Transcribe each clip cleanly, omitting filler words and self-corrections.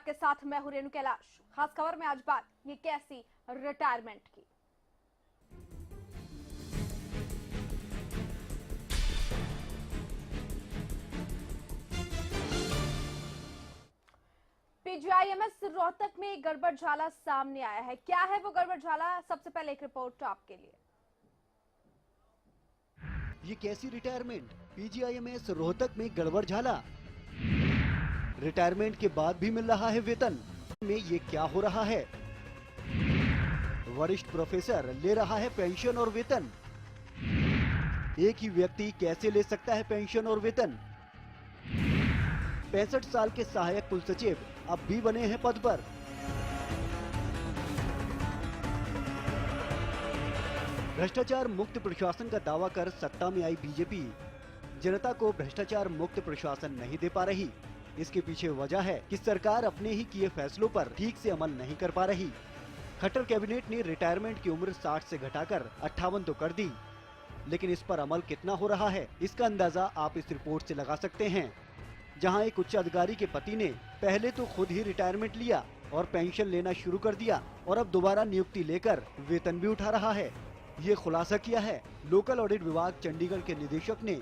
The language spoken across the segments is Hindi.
आपके साथ मैं हूं रेणु कैलाश। खास खबर में आज बात ये कैसी रिटायरमेंट की। पीजीआईएमएस रोहतक में एक गड़बड़झाला सामने आया है। क्या है वो गड़बड़झाला, सबसे पहले एक रिपोर्ट आपके लिए। ये कैसी रिटायरमेंट, पीजीआईएमएस रोहतक में गड़बड़झाला। रिटायरमेंट के बाद भी मिल रहा है वेतन में, ये क्या हो रहा है। वरिष्ठ प्रोफेसर ले रहा है पेंशन और वेतन। एक ही व्यक्ति कैसे ले सकता है पेंशन और वेतन। 65 साल के सहायक कुलसचिव अब भी बने हैं पद पर। भ्रष्टाचार मुक्त प्रशासन का दावा कर सत्ता में आई बीजेपी जनता को भ्रष्टाचार मुक्त प्रशासन नहीं दे पा रही। इसके पीछे वजह है कि सरकार अपने ही किए फैसलों पर ठीक से अमल नहीं कर पा रही। खट्टर कैबिनेट ने रिटायरमेंट की उम्र 60 से घटाकर 58 तो कर दी, लेकिन इस पर अमल कितना हो रहा है, इसका अंदाजा आप इस रिपोर्ट से लगा सकते हैं। जहां एक उच्च अधिकारी के पति ने पहले तो खुद ही रिटायरमेंट लिया और पेंशन लेना शुरू कर दिया और अब दोबारा नियुक्ति लेकर वेतन भी उठा रहा है। ये खुलासा किया है लोकल ऑडिट विभाग चंडीगढ़ के निदेशक ने।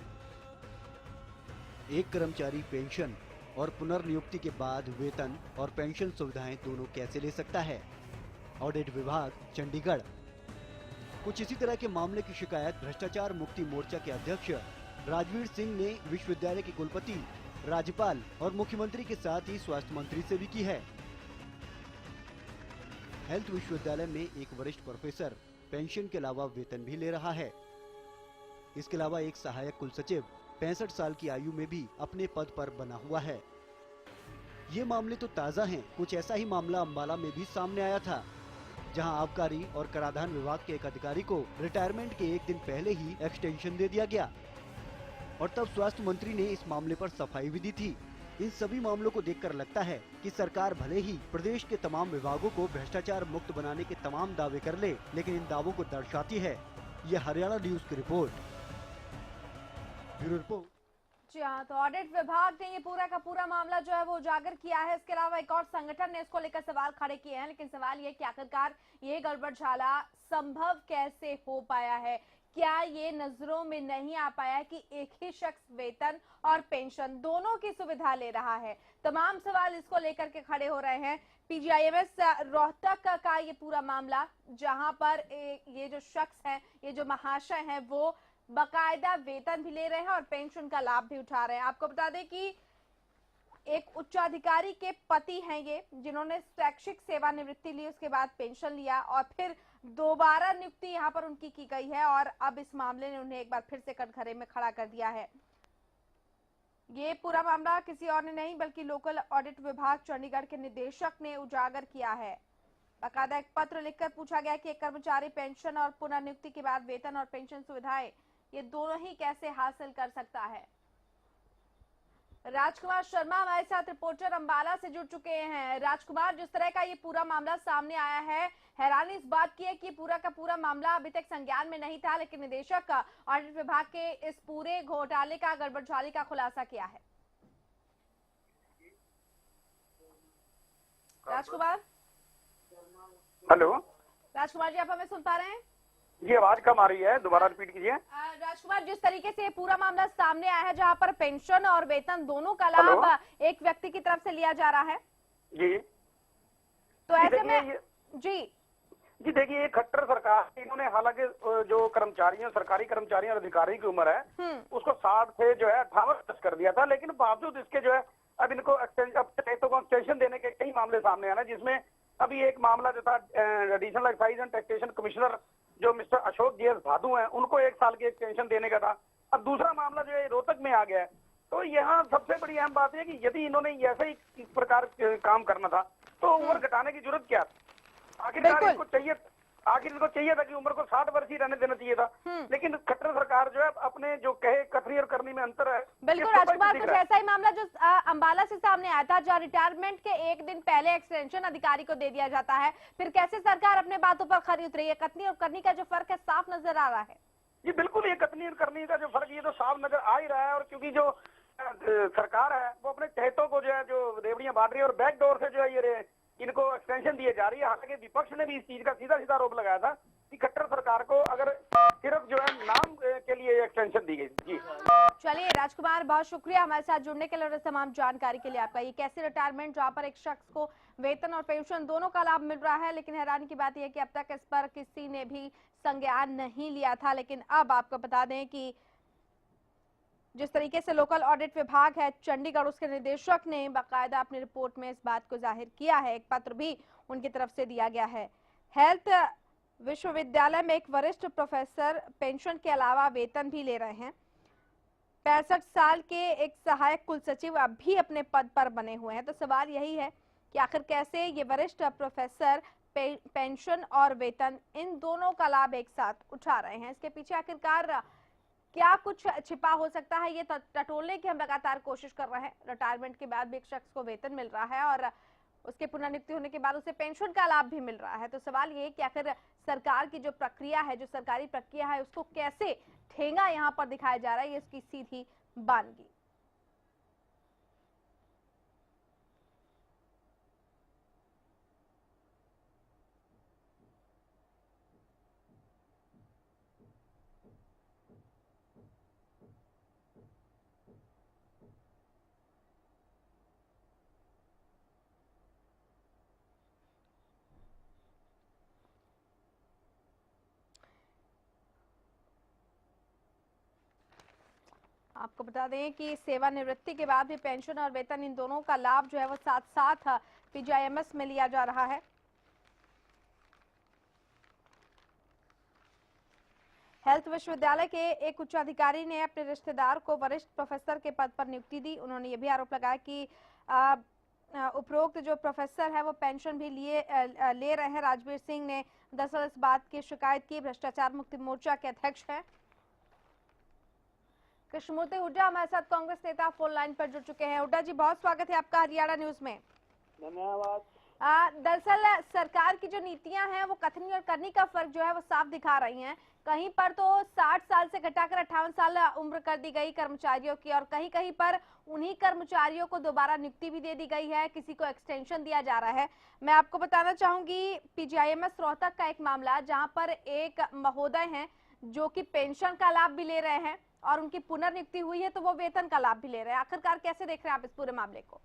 एक कर्मचारी पेंशन और पुनर्नियुक्ति के बाद वेतन और पेंशन सुविधाएं दोनों कैसे ले सकता है। ऑडिट विभाग चंडीगढ़। कुछ इसी तरह के मामले की शिकायत भ्रष्टाचार मुक्ति मोर्चा के अध्यक्ष राजवीर सिंह ने विश्वविद्यालय के कुलपति, राज्यपाल और मुख्यमंत्री के साथ ही स्वास्थ्य मंत्री से भी की है। हेल्थ विश्वविद्यालय में एक वरिष्ठ प्रोफेसर पेंशन के अलावा वेतन भी ले रहा है। इसके अलावा एक सहायक कुलसचिव 65 साल की आयु में भी अपने पद पर बना हुआ है। ये मामले तो ताज़ा हैं। कुछ ऐसा ही मामला अंबाला में भी सामने आया था, जहां आबकारी और कराधान विभाग के एक अधिकारी को रिटायरमेंट के एक दिन पहले ही एक्सटेंशन दे दिया गया और तब स्वास्थ्य मंत्री ने इस मामले पर सफाई भी दी थी। इन सभी मामलों को देखकर लगता है कि सरकार भले ही प्रदेश के तमाम विभागों को भ्रष्टाचार मुक्त बनाने के तमाम दावे कर ले, लेकिन इन दावों को दर्शाती है ये हरियाणा न्यूज की रिपोर्ट। Bureau report. जी हाँ, तो ऑडिट विभाग ने ये पूरा का पूरा मामला जो है वो उजागर किया है। इसके अलावा एक और संगठन ने इसको लेकर सवाल खड़े किए हैं, लेकिन सवाल ये कि आखिरकार ये गड़बड़झाला संभव कैसे हो पाया है। क्या ये नजरों में नहीं आ पाया कि एक ही शख्स वेतन और पेंशन दोनों की सुविधा ले रहा है। तमाम सवाल इसको लेकर के खड़े हो रहे हैं। पीजीआईएमएस रोहतक का ये पूरा मामला, जहां पर ये जो शख्स है, ये जो महाशय है, वो बकायदा वेतन भी ले रहे हैं और पेंशन का लाभ भी उठा रहे हैं। आपको बता दें कि एक उच्चाधिकारी के पति हैं ये, जिन्होंने शैक्षिक सेवानिवृत्ति ली, उसके बाद पेंशन लिया और फिर दोबारा नियुक्ति यहाँ पर उनकी की गई है और अब इस मामले ने उन्हें एक बार फिर से कटघरे में खड़ा कर दिया है। ये पूरा मामला किसी और ने नहीं बल्कि लोकल ऑडिट विभाग चंडीगढ़ के निदेशक ने उजागर किया है। बाकायदा एक पत्र लिखकर पूछा गया कि एक कर्मचारी पेंशन और पुनर्नियुक्ति के बाद वेतन और पेंशन सुविधाएं ये दोनों ही कैसे हासिल कर सकता है। राजकुमार शर्मा हमारे साथ रिपोर्टर अंबाला से जुड़ चुके हैं। राजकुमार, जिस तरह का ये पूरा मामला सामने आया है, हैरानी इस बात की है कि पूरा का पूरा मामला अभी तक संज्ञान में नहीं था, लेकिन निदेशक ऑडिट विभाग के इस पूरे घोटाले का, गड़बड़झाले का खुलासा किया है। राजकुमार, हेलो राजकुमार जी, आप हमें सुन पा रहे हैं? ये आवाज कम आ रही है, दोबारा रिपीट कीजिए। राजकुमार, जिस तरीके से पूरा मामला सामने आया है, जहां पर पेंशन और वेतन दोनों का लाभ एक व्यक्ति की तरफ से लिया जा रहा है जी, तो ऐसे में जी देखिए, ये खट्टर सरकार, इन्होंने हालांकि जो कर्मचारियों, सरकारी कर्मचारियों और अधिकारी की उम्र है उसको 60 से जो है 58 कर दिया था, लेकिन बावजूद इसके जो है अब इनको एक्सटेंशन देने के कई मामले सामने आए, जिसमें अभी एक मामला जो था additional excise and taxation commissioner जो मिस्टर अशोक जीएस भादु हैं, उनको 1 साल की एक्सटेंशन देने का था। अब दूसरा मामला जो है रोहतक में आ गया है। तो यहाँ सबसे बड़ी अहम बात है कि यदि इन्होंने ऐसे ही इस प्रकार काम करना था तो उम्र घटाने की जरूरत क्या थी। आखिरकार इनको चाहिए था कि उम्र को 60 वर्ष ही रहने देना चाहिए था, लेकिन खट्टर सरकार जो है अपने जो कहे कथनी और करनी में अंतर है। बिल्कुल राजकुमार, कुछ ऐसा ही मामला जो अंबाला से सामने आया था, जहाँ रिटायरमेंट के एक दिन पहले एक्सटेंशन अधिकारी को दे दिया जाता है, फिर कैसे सरकार अपने बातों पर खरी उतरी है। कथनी और करनी का जो फर्क है साफ नजर आ रहा है। जी बिल्कुल, ये कथनी और करनी का जो फर्क ये तो साफ नजर आ ही रहा है। और क्योंकि जो सरकार है वो अपने चहेतों को जो है जो रेवड़ियां बांट रही है और बैक डोर से जो है ये इनको एक्सटेंशन दिए जा रही है। हालांकि विपक्ष ने भी इस चीज का सीधा सीधा आरोप लगाया था कि खट्टर सरकार को अगर सिर्फ जो है नाम के लिए एक्सटेंशन दी गई। जी चलिए राजकुमार, बहुत शुक्रिया हमारे साथ जुड़ने के लिए और तमाम जानकारी के लिए आपका। ये कैसी रिटायरमेंट जहां पर एक शख्स को वेतन और पेंशन दोनों का लाभ मिल रहा है, लेकिन हैरानी की बात यह है कि अब तक इस पर किसी ने भी संज्ञान नहीं लिया था। लेकिन अब आपको बता दें कि जिस तरीके से लोकल ऑडिट विभाग है चंडीगढ़, उसके निदेशक ने बाकायदा अपनी रिपोर्ट में इस बात को जाहिर किया है। एक पत्र भी उनकी तरफ से दिया गया है। हेल्थ विश्वविद्यालय में एक वरिष्ठ प्रोफेसर पेंशन के अलावा वेतन भी ले रहे हैं। 65 साल के एक सहायक कुल सचिव अब भी अपने पद पर बने हुए हैं। तो सवाल यही है कि आखिर कैसे ये वरिष्ठ प्रोफेसर पेंशन और वेतन इन दोनों का लाभ एक साथ उठा रहे हैं। इसके पीछे आखिरकार क्या कुछ छिपा हो सकता है, ये टटोलने की हम लगातार कोशिश कर रहे हैं। रिटायरमेंट के बाद भी एक शख्स को वेतन मिल रहा है और उसके पुनर्नियुक्ति होने के बाद उसे पेंशन का लाभ भी मिल रहा है। तो सवाल ये कि आखिर सरकार की जो प्रक्रिया है, जो सरकारी प्रक्रिया है, उसको कैसे ठेंगा यहाँ पर दिखाया जा रहा है, ये इसकी सीधी बानगी। आपको बता दें कि सेवानिवृत्ति के बाद भी पेंशन और वेतन इन दोनों का लाभ जो है वो साथ साथ पीजीआईएमएस में लिया जा रहा है। हेल्थ विश्वविद्यालय के एक उच्च अधिकारी ने अपने रिश्तेदार को वरिष्ठ प्रोफेसर के पद पर नियुक्ति दी। उन्होंने ये भी आरोप लगाया कि उपरोक्त जो प्रोफेसर है वो पेंशन भी ले रहे हैं। राजवीर सिंह ने दरअसल इस बात की शिकायत की। भ्रष्टाचार मुक्ति मोर्चा के अध्यक्ष हैं कृष्णमूर्ति हुड्डा हमारे साथ कांग्रेस नेता फोन लाइन पर जुड़ चुके हैं। हुड्डा जी, बहुत स्वागत है आपका हरियाणा न्यूज में। धन्यवाद। दरअसल सरकार की जो नीतियां हैं वो कथनी और करनी का फर्क जो है वो साफ दिखा रही हैं। कहीं पर तो 60 साल से घटाकर 58 साल उम्र कर दी गई कर्मचारियों की, और कहीं कहीं पर उन्हीं कर्मचारियों को दोबारा नियुक्ति भी दे दी गई है, किसी को एक्सटेंशन दिया जा रहा है। मैं आपको बताना चाहूंगी पीजीआईएमएस रोहतक का एक मामला, जहां पर एक महोदय हैं जो कि पेंशन का लाभ भी ले रहे हैं और उनकी पुनर्नियुक्ति हुई है तो वो वेतन का लाभ भी ले रहे हैं। आखिरकार कैसे देख रहे हैं आप इस पूरे मामले को?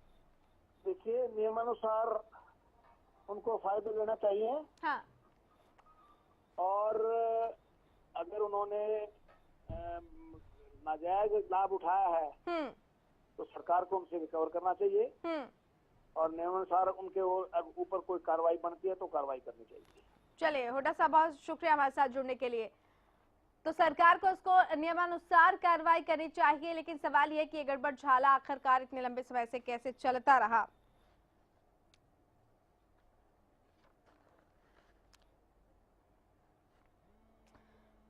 देखिए, नियमानुसार उनको फायदे लेना चाहिए। हाँ। और अगर उन्होंने नाजायज लाभ उठाया है तो सरकार को उनसे रिकवर करना चाहिए और नियमानुसार उनके ऊपर कोई कार्रवाई बनती है तो कार्रवाई करनी चाहिए। चलिए हुड्डा साहब, बहुत शुक्रिया हमारे साथ जुड़ने के लिए। तो सरकार को उसको नियमानुसार कार्रवाई करनी चाहिए, लेकिन सवाल यह कि ये गड़बड़ झाला आखिरकार इतने लंबे समय से कैसे चलता रहा।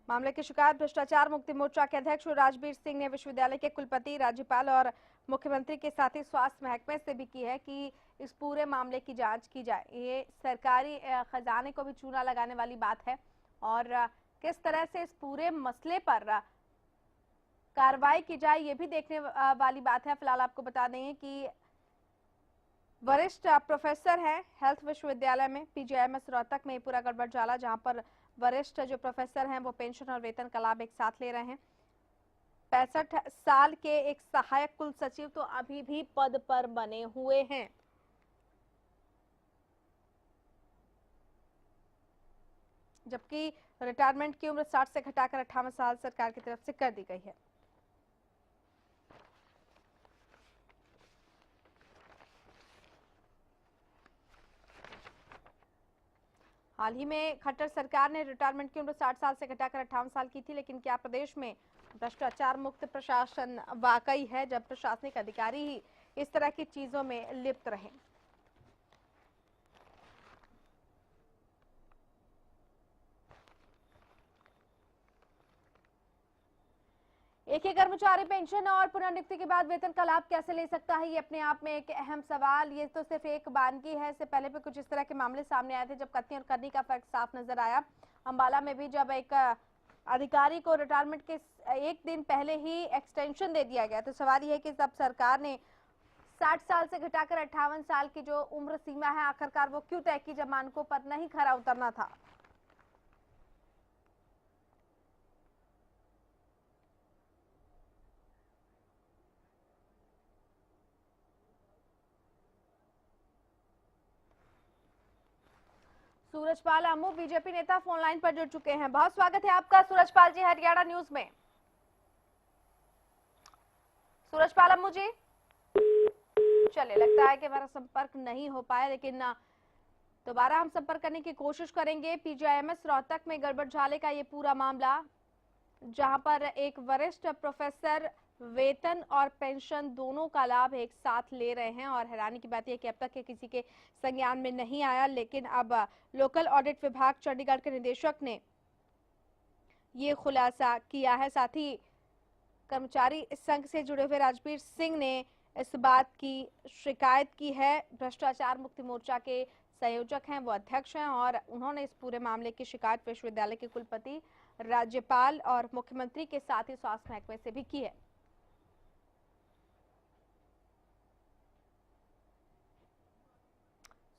मामले की शिकायत भ्रष्टाचार मुक्ति मोर्चा के अध्यक्ष राजवीर सिंह ने विश्वविद्यालय के कुलपति, राज्यपाल और मुख्यमंत्री के साथ ही स्वास्थ्य महकमे से भी की है कि इस पूरे मामले की जांच की जाए। ये सरकारी खजाने को भी चूना लगाने वाली बात है और किस तरह से इस पूरे मसले पर कार्रवाई की जाए ये भी देखने वाली बात है। फिलहाल आपको बता दें कि वरिष्ठ प्रोफेसर हैं हेल्थ विश्वविद्यालय में पीजीआईएमएस रोहतक में पूरा गड़बड़ झाला, जहां पर वरिष्ठ जो प्रोफेसर हैं वो पेंशन और वेतन का लाभ एक साथ ले रहे हैं। 65 साल के एक सहायक कुल सचिव तो अभी भी पद पर बने हुए हैं। जबकि रिटायरमेंट की उम्र 60 से घटाकर 58 साल सरकार की तरफ से कर दी गई है। हाल ही में खट्टर सरकार ने रिटायरमेंट की उम्र 60 साल से घटाकर 58 साल की थी, लेकिन क्या प्रदेश में भ्रष्टाचार मुक्त प्रशासन वाकई है जब प्रशासनिक अधिकारी ही इस तरह की चीजों में लिप्त रहे? एक ही कर्मचारी पेंशन और पुनर्नियुक्ति के बाद वेतन का लाभ कैसे ले सकता है, ये अपने आप में एक अहम सवाल। ये तो सिर्फ एक बानगी है। इससे पहले भी कुछ इस तरह के मामले सामने आए थे जब कथनी और करनी का फर्क साफ नजर आया। अंबाला में भी जब एक अधिकारी को रिटायरमेंट के एक दिन पहले ही एक्सटेंशन दे दिया गया। तो सवाल यह है कि तब सरकार ने 60 साल से घटाकर 58 साल की जो उम्र सीमा है आखिरकार वो क्यों तय की, जब मानकों पर नहीं खरा उतरना था। सूरजपाल अम्मू बीजेपी नेता फोन लाइन पर जुड़ चुके हैं। बहुत स्वागत है आपका सूरजपाल जी हरियाणा न्यूज में। सूरजपाल अम्मू जी, चलिए लगता है कि हमारा संपर्क नहीं हो पाया, लेकिन दोबारा हम संपर्क करने की कोशिश करेंगे। पीजीआईएमएस रोहतक में गड़बड़ झाले का ये पूरा मामला, जहां पर एक वरिष्ठ प्रोफेसर वेतन और पेंशन दोनों का लाभ एक साथ ले रहे हैं, और हैरानी की बात यह कि अब तक के किसी के संज्ञान में नहीं आया, लेकिन अब लोकल ऑडिट विभाग चंडीगढ़ के निदेशक ने ये खुलासा किया है। साथ ही कर्मचारी संघ से जुड़े हुए राजवीर सिंह ने इस बात की शिकायत की है। भ्रष्टाचार मुक्ति मोर्चा के संयोजक हैं, वो अध्यक्ष हैं, और उन्होंने इस पूरे मामले की शिकायत विश्वविद्यालय के कुलपति, राज्यपाल और मुख्यमंत्री के साथ ही स्वास्थ्य महकमे से भी की है।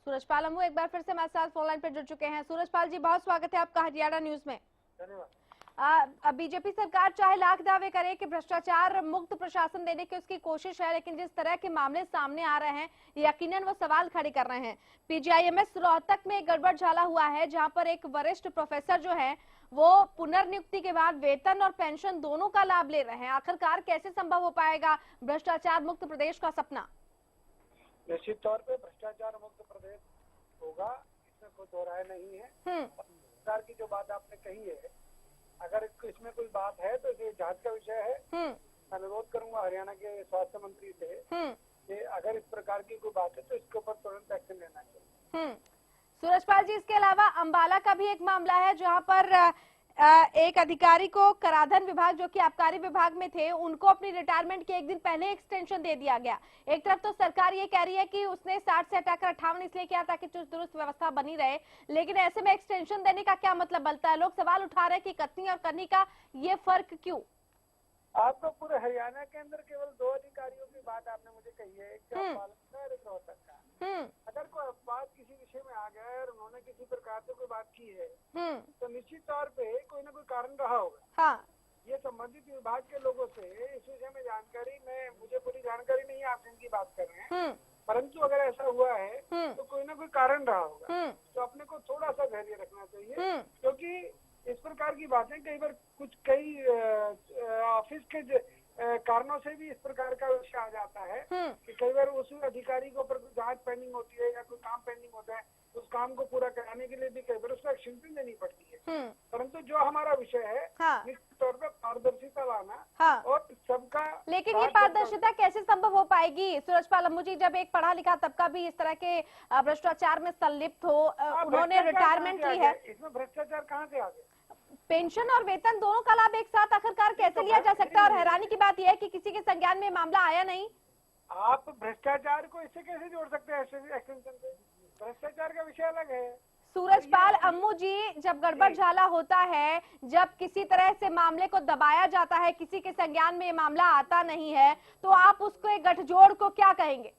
सूरजपाल अम्मू एक बार फिर से हमारे साथ फोन लाइन पर जुड़ चुके हैं। सूरजपाल जी, बहुत स्वागत है आपका हरियाणा न्यूज में। बीजेपी सरकार चाहे लाख दावे करे कि भ्रष्टाचार मुक्त प्रशासन देने की उसकी कोशिश है, लेकिन जिस तरह के मामले सामने आ रहे हैं यकीनन वो सवाल खड़े कर रहे हैं। पीजीआईएमएस रोहतक में गड़बड़ झाला हुआ है, जहां पर एक वरिष्ठ प्रोफेसर जो है वो पुनर्नियुक्ति के बाद वेतन और पेंशन दोनों का लाभ ले रहे हैं। आखिरकार कैसे संभव हो पाएगा भ्रष्टाचार मुक्त प्रदेश का सपना? निश्चित तौर पे भ्रष्टाचार मुक्त प्रदेश होगा, इसमें कोई दो राय नहीं है। सरकार की जो बात आपने कही है, अगर इसमें कोई बात है तो ये जांच का विषय है। अनुरोध करूंगा हरियाणा के स्वास्थ्य मंत्री से कि अगर इस प्रकार की कोई बात है तो इसके ऊपर तुरंत एक्शन लेना चाहिए। सूरजपाल जी, इसके अलावा अंबाला का भी एक मामला है, जहां पर एक अधिकारी को कराधान विभाग, जो कि आबकारी विभाग में थे, उनको अपनी रिटायरमेंट के एक दिन पहले एक्सटेंशन दे दिया गया। एक तरफ तो सरकार ये कह रही है कि उसने 60 से हटाकर 58 इसलिए किया ताकि चुस्त दुरुस्त व्यवस्था बनी रहे, लेकिन ऐसे में एक्सटेंशन देने का क्या मतलब बनता है? लोग सवाल उठा रहे हैं कि कथनी और करनी का ये फर्क क्यों? आपको पूरे हरियाणा के अंदर केवल दो अधिकारियों की बात आपने मुझे कही है, एक चौपाल का और एक रोहतक का। अगर कोई बात किसी विषय में आ गया है और उन्होंने किसी प्रकार से कोई बात की है तो निश्चित तौर पे कोई ना कोई कारण रहा होगा। ये संबंधित विभाग के लोगों से इस विषय में जानकारी, मुझे पूरी जानकारी नहीं है, आप जिनकी बात कर रहे हैं, परंतु अगर ऐसा हुआ है तो कोई ना कोई कारण रहा होगा। तो अपने को थोड़ा सा धैर्य रखना चाहिए, क्योंकि इस प्रकार की बातें कई बार कई ऑफिस के कारणों से भी इस प्रकार का विषय आ जाता है कि कई बार उस अधिकारी के ऊपर जांच पेंडिंग होती है या कोई काम पेंडिंग होता है, उस काम को पूरा कराने के लिए भी कई बार उसको एक्सटेंशन देनी पड़ती है। परंतु जो हमारा विषय है, निश्चित तौर पर पारदर्शिता लाना और सबका। लेकिन ये पारदर्शिता कैसे संभव हो पाएगी सूरजपाल अम्मू जी, जब एक पढ़ा लिखा तबका भी इस तरह के भ्रष्टाचार में संलिप्त हो, उन्होंने रिटायरमेंट ली है। इसमें भ्रष्टाचार कहाँ से आ गया? पेंशन और वेतन दोनों का लाभ एक साथ आखिरकार कैसे लिया जा सकता है? और हैरानी की बात यह है कि किसी के संज्ञान में मामला आया नहीं। आप भ्रष्टाचार को इससे कैसे जोड़ सकते हैं एक्सटेंशन से? भ्रष्टाचार का विषय अलग है। सूरजपाल अम्मू जी, जब गड़बड़ झाला होता है, जब किसी तरह से मामले को दबाया जाता है, किसी के संज्ञान में मामला आता नहीं है, तो आप उसको एक गठजोड़ को क्या कहेंगे?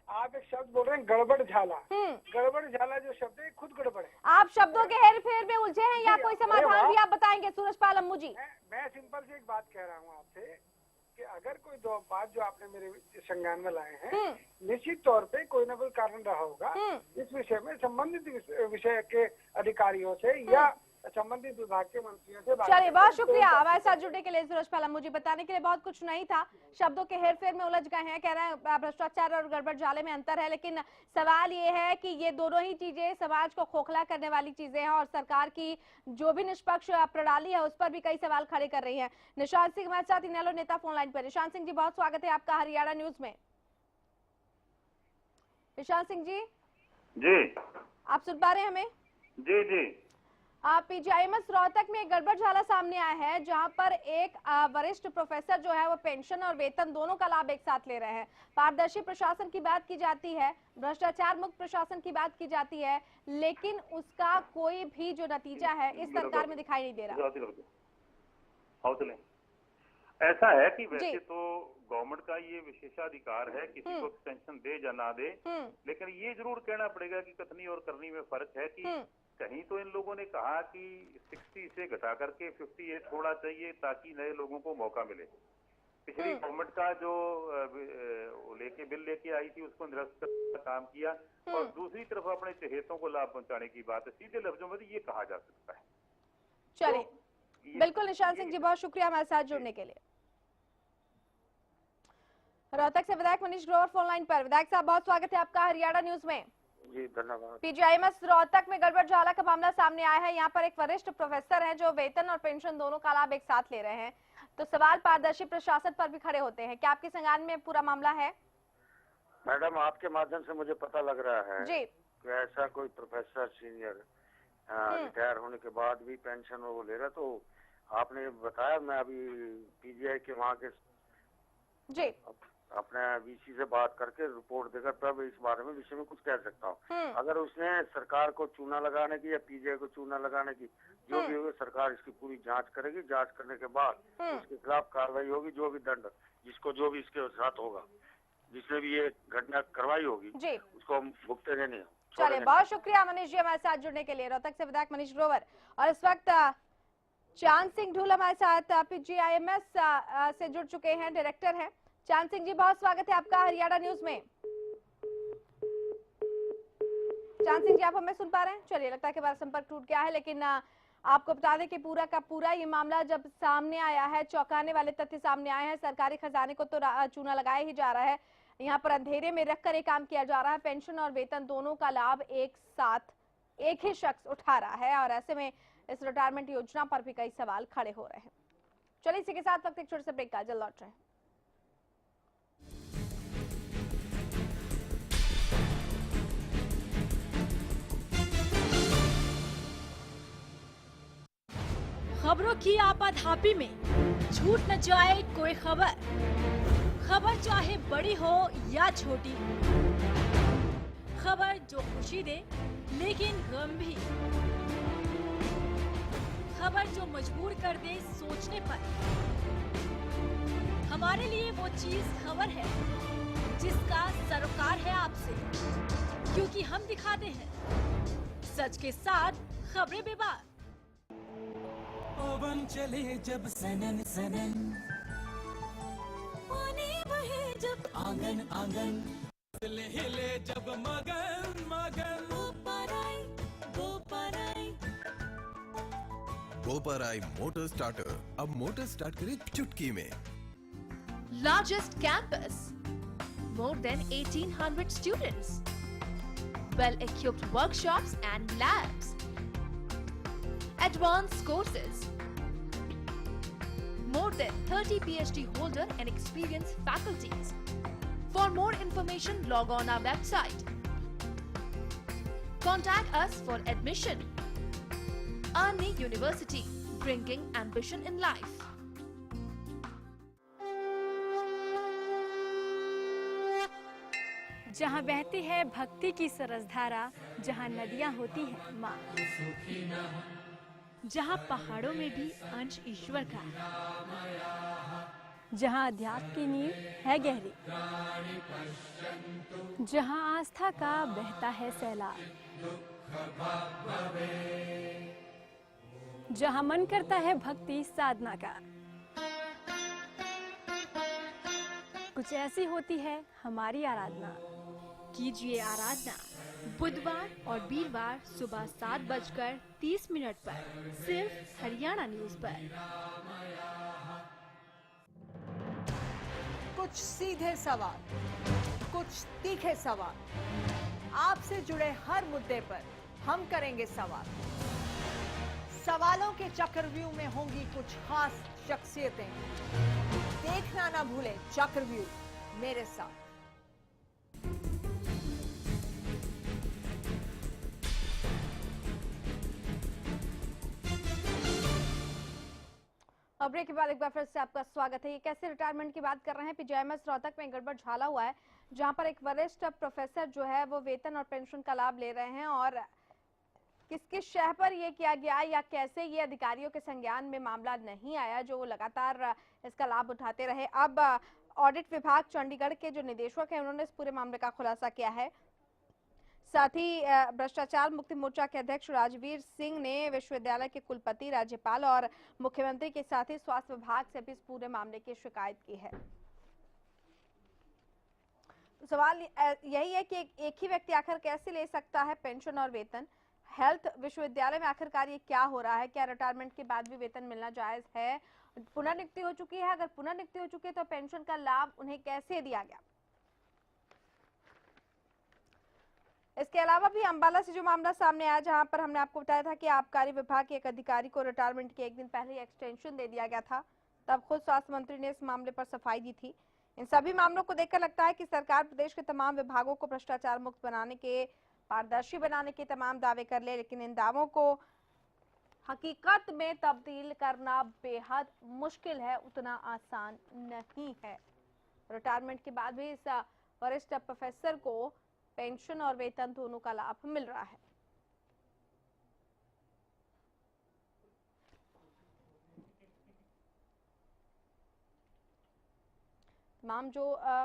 आप एक शब्द बोल रहे हैं गड़बड़ झाला। गड़बड़ झाला जो शब्द है खुद गड़बड़ है। आप शब्दों के हेर फेर में उलझे हैं या कोई समाधान भी आप बताएंगे सूरजपाल अम्मू जी? मैं सिंपल से एक बात कह रहा हूँ आपसे कि अगर कोई दो बात जो आपने मेरे संज्ञान में लाए हैं, निश्चित तौर पे कोई ना कोई कारण रहा होगा। इस विषय में संबंधित विषय के अधिकारियों से या संबंधित विभाग के मंत्रियों से बात। चलिए, बहुत शुक्रिया हमारे साथ जुड़ने के लिए सूरजपाल अम्मू जी। बताने के लिए बहुत कुछ नहीं था, शब्दों के हेरफेर में उलझ गए हैं। कह रहे हैं भ्रष्टाचार और गड़बड़ झाले में अंतर है, लेकिन सवाल ये है कि ये दोनों ही चीजें समाज को खोखला करने वाली चीजें हैं, और सरकार की जो भी निष्पक्ष प्रणाली है उस पर भी कई सवाल खड़े कर रही है। निशांत सिंह हमारे साथ इनेलो नेता फोन लाइन पर। निशांत सिंह जी, बहुत स्वागत है आपका हरियाणा न्यूज में। निशांत सिंह जी, आप सुन पा रहे हैं हमें? जी। पीजीआईएमएस रोहतक में एक गड़बड़ झाला सामने आया है, जहां पर एक वरिष्ठ प्रोफेसर जो है वो पेंशन और वेतन दोनों का लाभ एक साथ ले रहे हैं। पारदर्शी प्रशासन की बात की जाती है, भ्रष्टाचार मुक्त प्रशासन की बात की जाती है, लेकिन उसका कोई भी जो नतीजा है इस सरकार में दिखाई नहीं दे रहा। हौसले। ऐसा है कि वैसे तो गवर्नमेंट का ये विशेषाधिकार है किसी को एक्सटेंशन दे या ना दे, लेकिन ये जरूर कहना पड़ेगा कि कथनी और करनी में फर्क है कि कहीं तो इन लोगों ने कहा कि 60 से घटा करके 58 होना चाहिए ताकि नए लोगों को मौका मिले। पिछली गवर्नमेंट का जो बिल लेके आई थी उसको निरस्त करने का काम किया, और दूसरी तरफ अपने चहेतों को लाभ पहुंचाने की बात है। सीधे लफ्जों में ये कहा जा सकता है। चलिए, बिल्कुल निशान सिंह जी, बहुत शुक्रिया हमारे साथ जुड़ने के लिए। रोहतक से विधायक मनीष ग्रोवर फोन लाइन पर। विधायक साहब, बहुत स्वागत है आपका हरियाणा न्यूज में। जी धन्यवाद। पीजीआईएमएस रोहतक में गड़बड़ झाला का मामला सामने आया है। यहाँ पर एक वरिष्ठ प्रोफेसर हैं जो वेतन और पेंशन दोनों का लाभ एक साथ ले रहे हैं, तो सवाल पारदर्शी प्रशासन पर भी खड़े होते हैं। क्या आपके संज्ञान में पूरा मामला है? मैडम, आपके माध्यम से मुझे पता लग रहा है जी कि ऐसा कोई प्रोफेसर सीनियर रिटायर होने के बाद भी पेंशन वो ले रहा। तो आपने बताया, मैं अभी पीजीआई के वहाँ के जी अपने वीसी से बात करके रिपोर्ट देकर तब इस बारे में विषय में कुछ कह सकता हूँ। अगर उसने सरकार को चूना लगाने की या पीजीआई को चूना लगाने की जो भी होगी, सरकार इसकी पूरी जांच करेगी। जांच करने के बाद उसके खिलाफ कार्रवाई होगी। जो भी दंड जिसको जो भी इसके साथ होगा, जिसने भी ये घटना करवाई होगी जी उसको भुगतेंगे नहीं। चलिए, बहुत शुक्रिया मनीष जी हमारे साथ जुड़ने के लिए। रोहतक से विधायक मनीष ग्रोवर। और इस वक्त चांद सिंह ढूल हमारे साथ पीजीआईएमएस से जुड़ चुके हैं, डायरेक्टर हैं। चांद सिंह जी, बहुत स्वागत है आपका हरियाणा न्यूज में। चांद सिंह जी, आप हमें सुन पा रहे हैं? चलिए, लगता है कि हमारा संपर्क टूट गया है, लेकिन आपको बता दें कि पूरा का पूरा ये मामला जब सामने आया है, चौंकाने वाले तथ्य सामने आए हैं। सरकारी खजाने को तो चूना लगाया ही जा रहा है। यहाँ पर अंधेरे में रखकर ये काम किया जा रहा है। पेंशन और वेतन दोनों का लाभ एक साथ एक ही शख्स उठा रहा है, और ऐसे में इस रिटायरमेंट योजना पर भी कई सवाल खड़े हो रहे हैं। चलिए, इसी के साथ वक्त एक छोटे से ब्रेक का, जल्द लौट रहे हैं। खबरों की आपाधापी में छूट न जाए कोई खबर। खबर चाहे बड़ी हो या छोटी, खबर जो खुशी दे लेकिन गम भी, खबर जो मजबूर कर दे सोचने पर। हमारे लिए वो चीज खबर है जिसका सरोकार है आपसे, क्योंकि हम दिखाते हैं सच के साथ खबरें बेबाक। पवन चले जब सनन सनन, पानी बहे जब आंगन आंगन, हिले जब मगन मगन, गोपराई मोटर स्टार्टर अब मोटर स्टार्ट करे चुटकी में। Largest campus, more than 1800 students, well-equipped workshops and labs, advanced courses, more than 30 PhD holder and experienced faculties. For more information, log on our website. Contact us for admission. Arni University, bringing ambition in life. जहाँ बहती है भक्ति की सरसधारा, जहाँ नदियाँ होती हैं माँ, जहाँ पहाड़ों में भी अंश ईश्वर का, जहाँ अध्यात्म की नींव है गहरी, जहाँ आस्था का बहता है सैलाब, जहाँ मन करता है भक्ति साधना का। कुछ ऐसी होती है हमारी आराधना। कीजिए आराधना बुधवार और वीरवार सुबह 7:30 पर, सिर्फ हरियाणा न्यूज पर। कुछ सीधे सवाल, कुछ तीखे सवाल, आपसे जुड़े हर मुद्दे पर हम करेंगे सवाल। सवालों के चक्रव्यूह में होंगी कुछ खास शख्सियतें। देखना ना भूलें चक्रव्यूह मेरे साथ। और ब्रेक के बाद एक बार फिर से आपका स्वागत है। ये कैसे रिटायरमेंट की बात कर रहे हैं। पीजीआईएमएस रोहतक में गड़बड़ झाला हुआ है, जहां पर एक वरिष्ठ प्रोफेसर जो है वो वेतन और पेंशन का लाभ ले रहे हैं, और किसके शह पर ये किया गया या कैसे ये अधिकारियों के संज्ञान में मामला नहीं आया जो वो लगातार इसका लाभ उठाते रहे। अब ऑडिट विभाग चंडीगढ़ के जो निदेशक हैं उन्होंने इस पूरे मामले का खुलासा किया है। साथ ही भ्रष्टाचार मुक्ति मोर्चा के अध्यक्ष राजवीर सिंह ने विश्वविद्यालय के कुलपति, राज्यपाल और मुख्यमंत्री के साथ ही स्वास्थ्य विभाग से भी इस पूरे मामले की शिकायत की है। सवाल यही है कि एक ही व्यक्ति आखिर कैसे ले सकता है पेंशन और वेतन। हेल्थ विश्वविद्यालय में आखिरकार ये क्या हो रहा है, क्या रिटायरमेंट के बाद भी वेतन मिलना जायज है? पुनर्नियुक्ति हो चुकी है, अगर पुनर्नियुक्ति हो चुकी है तो पेंशन का लाभ उन्हें कैसे दिया गया? इसके अलावा भी अंबाला से जो मामला सामने आया, जहां पर हमने आपको बताया था कि आबकारी विभाग के एक अधिकारी को रिटायरमेंट के एक दिन पहले एक्सटेंशन दे दिया गया था, तब खुद स्वास्थ्य मंत्री ने इस मामले पर सफाई दी थी। इन सभी मामलों को देखकर लगता है कि सरकार प्रदेश के तमाम विभागों को भ्रष्टाचार मुक्त बनाने के, पारदर्शी बनाने के तमाम दावे कर ले, लेकिन इन दावों को हकीकत में तब्दील करना बेहद मुश्किल है, उतना आसान नहीं है। रिटायरमेंट के बाद भी इस वरिष्ठ प्रोफेसर को पेंशन और वेतन दोनों का लाभ मिल रहा है। तमाम जो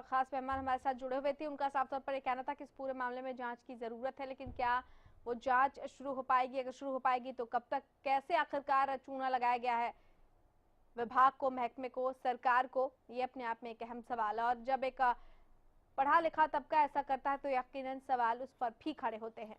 खास मेहमान हमारे साथ जुड़े हुए थे उनका साफ तौर पर यह कहना था कि इस पूरे मामले में जांच की जरूरत है, लेकिन क्या वो जांच शुरू हो पाएगी? अगर शुरू हो पाएगी तो कब तक, कैसे आखिरकार चूना लगाया गया है विभाग को, महकमे को, सरकार को, ये अपने आप में एक अहम सवाल है। और जब एक पढ़ा लिखा तबका ऐसा करता है तो यकीनन सवाल उस पर भी खड़े होते हैं।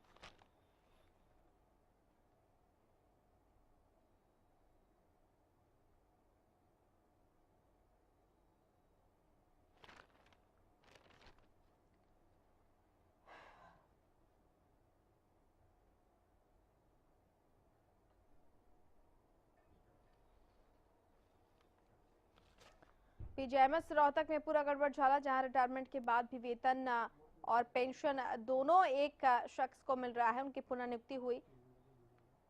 पीजीआईएमएस रोहतक में पूरा गड़बड़झाला, जहां रिटायरमेंट के बाद भी वेतन और पेंशन दोनों एक शख्स को मिल रहा है। उनकी पुनर्नियुक्ति हुई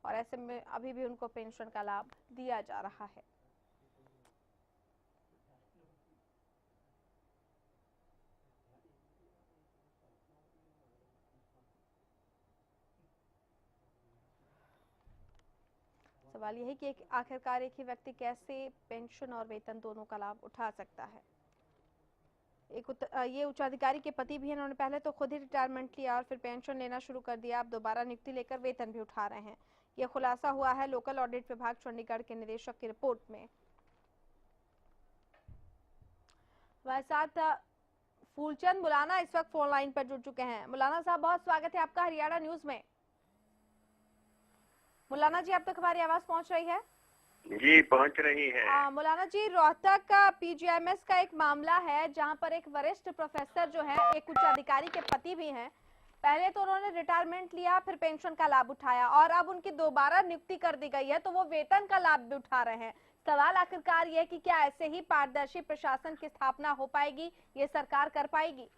और ऐसे में अभी भी उनको पेंशन का लाभ दिया जा रहा है। सवाल यही कि आखिरकार एक ही व्यक्ति कैसे पेंशन और वेतन दोनों का लाभ उठा सकता है। ये उच्चाधिकारी के पति भी हैं, उन्होंने पहले तो खुद ही रिटायरमेंट लिया और फिर पेंशन लेना शुरू कर दिया, अब दोबारा नियुक्ति लेकर वेतन भी उठा रहे हैं। ये खुलासा हुआ है लोकल ऑडिट विभाग चंडीगढ़ के निदेशक की रिपोर्ट में। हमारे साथ फूलचंद मुलाना इस वक्त फोन लाइन पर जुड़ चुके हैं। मुलाना साहब, बहुत स्वागत है आपका हरियाणा न्यूज में। मुलाना जी, अब तक हमारी आवाज पहुंच रही है? जी, पहुंच रही है। मुलाना जी, रोहतक का पीजीआईएमएस का एक मामला है जहां पर एक वरिष्ठ प्रोफेसर जो है, एक उच्च अधिकारी के पति भी हैं, पहले तो उन्होंने रिटायरमेंट लिया, फिर पेंशन का लाभ उठाया और अब उनकी दोबारा नियुक्ति कर दी गई है तो वो वेतन का लाभ भी उठा रहे हैं। सवाल आखिरकार ये कि क्या ऐसे ही पारदर्शी प्रशासन की स्थापना हो पाएगी, ये सरकार कर पाएगी?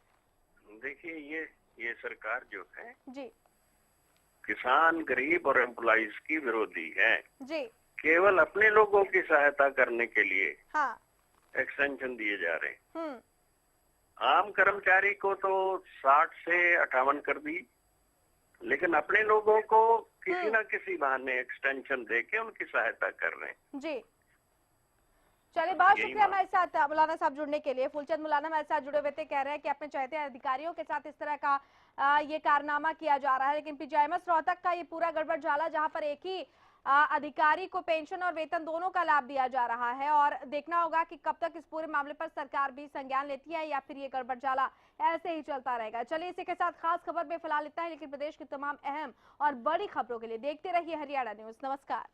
देखिए, ये सरकार जो है जी, किसान, गरीब और एम्प्लॉइज की विरोधी है जी। केवल अपने लोगों की सहायता करने के लिए हाँ, एक्सटेंशन दिए जा रहे हैं। आम कर्मचारी को तो 60 से 58 कर दी, लेकिन अपने लोगों को किसी न किसी बहाने एक्सटेंशन देके उनकी सहायता कर रहे हैं। जी, चलिए, बहुत शुक्रिया हमारे साथ मुलाना साहब जुड़ने के लिए। फूलचंद मुलाना हमारे साथ जुड़े हुए थे, कह रहे हैं कि अपने चाहते हैं अधिकारियों के साथ इस तरह का ये कारनामा किया जा रहा है, लेकिन पीजीआईएमएस रोहतक का ये पूरा गड़बड़झाला, जहां पर एक ही अधिकारी को पेंशन और वेतन दोनों का लाभ दिया जा रहा है और देखना होगा कि कब तक इस पूरे मामले पर सरकार भी संज्ञान लेती है या फिर ये गड़बड़झाला ऐसे ही चलता रहेगा। चलिए, इसी के साथ खास खबर में फिलहाल इतना है, लेकिन प्रदेश की तमाम अहम और बड़ी खबरों के लिए देखते रहिए हरियाणा न्यूज। नमस्कार।